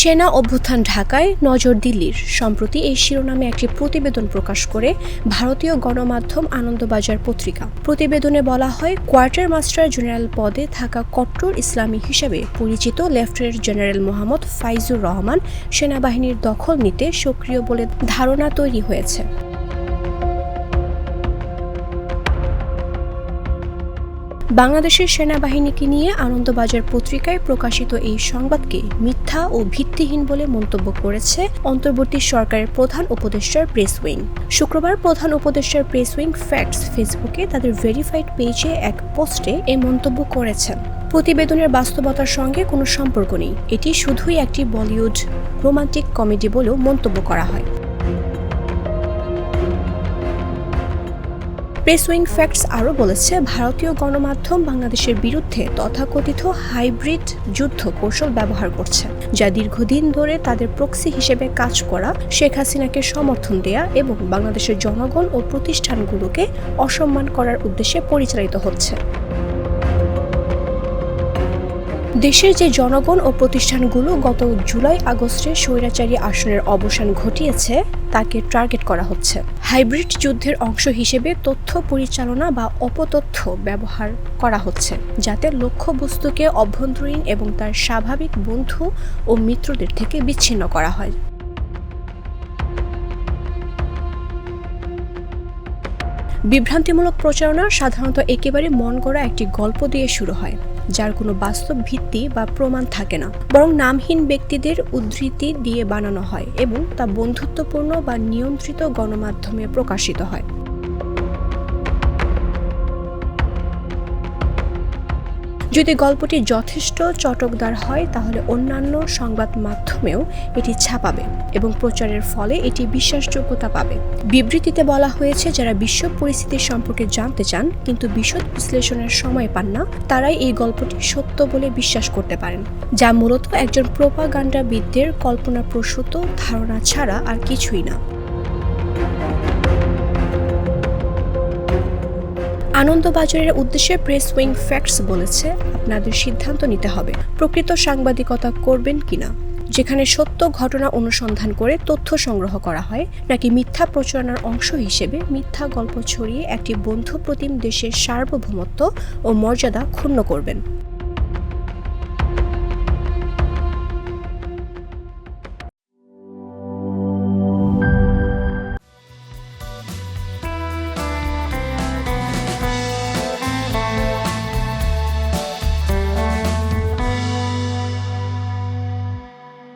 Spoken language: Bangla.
সেনা অভ্যুত্থান ঢাকায়, নজর দিল্লির। সম্প্রতি এই শিরোনামে একটি প্রতিবেদন প্রকাশ করে ভারতীয় গণমাধ্যম আনন্দবাজার পত্রিকা। প্রতিবেদনে বলা হয়, কোয়ার্টার মাস্টার জেনারেল পদে থাকা কট্টর ইসলামী হিসেবে পরিচিত লেফটেন্যান্ট জেনারেল মোহাম্মদ ফাইজুর রহমান সেনাবাহিনীর দখল নিতে সক্রিয় বলে ধারণা তৈরি হয়েছে। বাংলাদেশের সেনাবাহিনীকে নিয়ে আনন্দবাজার পত্রিকায় প্রকাশিত এই সংবাদকে মিথ্যা ও ভিত্তিহীন বলে মন্তব্য করেছে অন্তর্বর্তী সরকারের প্রধান উপদেষ্টার প্রেস উইং। শুক্রবার প্রধান উপদেষ্টার প্রেস উইং ফ্যাক্টস ফেসবুকে তাদের ভেরিফাইড পেজে এক পোস্টে এই মন্তব্য করেছেন। প্রতিবেদনের বাস্তবতার সঙ্গে কোনো সম্পর্ক নেই, এটি শুধুই একটি বলিউড রোমান্টিক কমেডি বলেও মন্তব্য করা হয়। প্রেস উইং ফ্যাক্টস আরও বলেছে, ভারতীয় গণমাধ্যম বাংলাদেশের বিরুদ্ধে তথাকথিত হাইব্রিড যুদ্ধ কৌশল ব্যবহার করছে, যা দীর্ঘদিন ধরে তাদের প্রক্সি হিসেবে কাজ করা শেখ হাসিনাকে সমর্থন দেয়া এবং বাংলাদেশের জনগণ ও প্রতিষ্ঠানগুলোকে অসম্মান করার উদ্দেশ্যে পরিচালিত হচ্ছে। দেশের যে জনগণ ও প্রতিষ্ঠানগুলো গত জুলাই-আগস্টে স্বৈরাচারী আসনের অবসান ঘটিয়েছে তাকে টার্গেট করা হচ্ছে। হাইব্রিড যুদ্ধের অংশ হিসেবে তথ্য পরিচালনা বা অপতথ্য ব্যবহার করা হচ্ছে, যাতে লক্ষ্যবস্তুকে অভ্যন্তরীণ এবং তার স্বাভাবিক বন্ধু ও মিত্রদের থেকে বিচ্ছিন্ন করা হয়। বিভ্রান্তিমূলক প্রচারণা সাধারণত একেবারে মন গড়া একটি গল্প দিয়ে শুরু হয়, যার কোনো বাস্তব ভিত্তি বা প্রমাণ থাকে না, বরং নামহীন ব্যক্তিদের উদ্ধৃতি দিয়ে বানানো হয় এবং তা বন্ধুত্বপূর্ণ বা নিয়ন্ত্রিত গণমাধ্যমে প্রকাশিত হয়। যদি গল্পটি যথেষ্ট চটকদার হয়, তাহলে অন্যান্য সংবাদ মাধ্যমেও এটি ছাপাবে এবং প্রচারের ফলে এটি বিশ্বাসযোগ্যতা পাবে। বিবৃতিতে বলা হয়েছে, যারা বিশ্ব পরিস্থিতির সম্পর্কে জানতে চান কিন্তু বিশদ বিশ্লেষণের সময় পান না, তারাই এই গল্পটি সত্য বলে বিশ্বাস করতে পারেন, যা মূলত একজন প্রোপাগান্ডাবিদদের কল্পনাপ্রসূত ধারণা ছাড়া আর কিছুই না। আনন্দবাজারের উদ্দেশ্যে প্রেস উইং ফ্যাক্টস বলেছে, আপনাদের সিদ্ধান্ত নিতে হবে প্রকৃত সাংবাদিকতা করবেন কিনা, যেখানে সত্য ঘটনা অনুসন্ধান করে তথ্য সংগ্রহ করা হয়, নাকি মিথ্যা প্রচারণার অংশ হিসেবে মিথ্যা গল্প ছড়িয়ে একটি বন্ধুপ্রতিম দেশের সার্বভৌমত্ব ও মর্যাদা ক্ষুণ্ণ করবেন।